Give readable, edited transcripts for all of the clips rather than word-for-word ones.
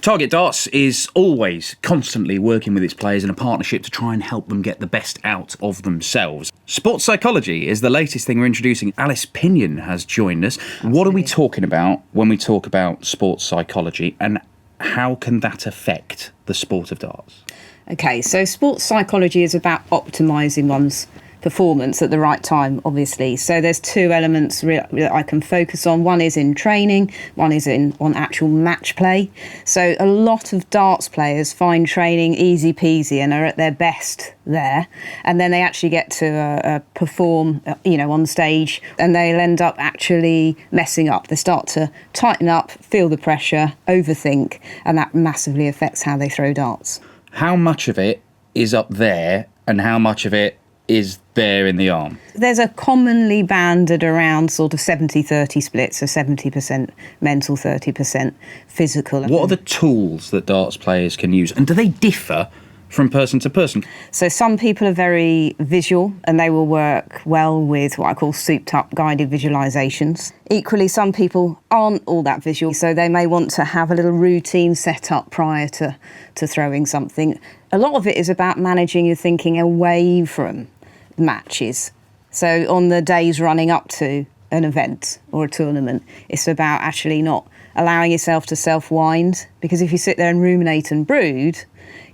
Target Darts is always constantly working with its players in a partnership to try and help them get the best out of themselves. Sports psychology is the latest thing we're introducing. Alice Pinion has joined us. Absolutely. What are we talking about when we talk about sports psychology, and how can that affect the sport of darts? Okay, so sports psychology is about optimising one's performance at the right time, obviously. So there's two elements that I can focus on. One is in training, one is on actual match play. So a lot of darts players find training easy peasy and are at their best there, and then they actually get to perform on stage, and they'll end up actually messing up. They start to tighten up, feel the pressure, overthink, and that massively affects how they throw darts. How much of it is up there and how much of it is there in the arm? There's a commonly banded around sort of 70-30 split, so 70% mental, 30% physical. What are the tools that darts players can use, and do they differ from person to person? So some people are very visual and they will work well with what I call souped up guided visualisations. Equally, some people aren't all that visual, so they may want to have a little routine set up prior to throwing something. A lot of it is about managing your thinking away from matches. So on the days running up to an event or a tournament, it's about actually not allowing yourself to self-wind, because if you sit there and ruminate and brood,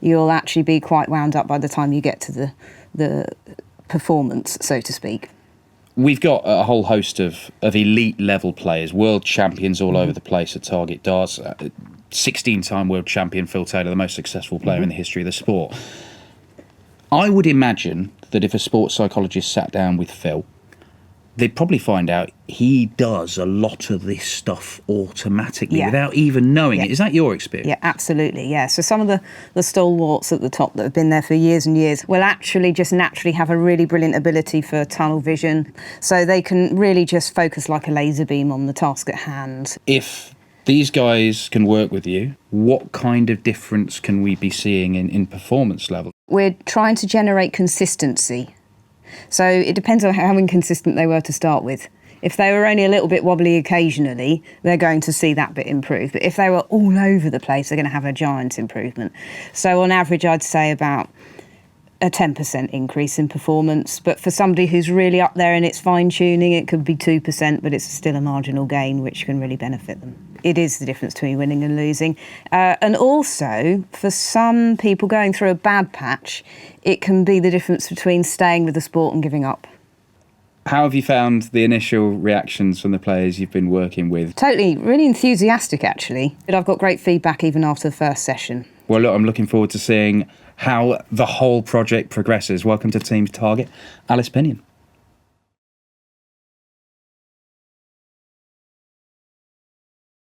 you'll actually be quite wound up by the time you get to the performance, so to speak. We've got a whole host of elite level players, world champions all over the place at Target Darts. 16-time world champion Phil Taylor, the most successful player in the history of the sport. I would imagine that if a sports psychologist sat down with Phil, they'd probably find out he does a lot of this stuff automatically without even knowing it. Is that your experience? Yeah, absolutely, yeah. So some of the stalwarts at the top that have been there for years and years will actually just naturally have a really brilliant ability for tunnel vision, so they can really just focus like a laser beam on the task at hand. If these guys can work with you, what kind of difference can we be seeing in performance level? We're trying to generate consistency. So it depends on how inconsistent they were to start with. If they were only a little bit wobbly occasionally, they're going to see that bit improve. But if they were all over the place, they're going to have a giant improvement. So on average, I'd say about a 10% increase in performance. But for somebody who's really up there in its fine-tuning, it could be 2%, but it's still a marginal gain, which can really benefit them. It is the difference between winning and losing. And also, for some people going through a bad patch, it can be the difference between staying with the sport and giving up. How have you found the initial reactions from the players you've been working with? Totally, really enthusiastic, actually. But I've got great feedback even after the first session. Well, look, I'm looking forward to seeing how the whole project progresses. Welcome to Team Target, Alice Pinion.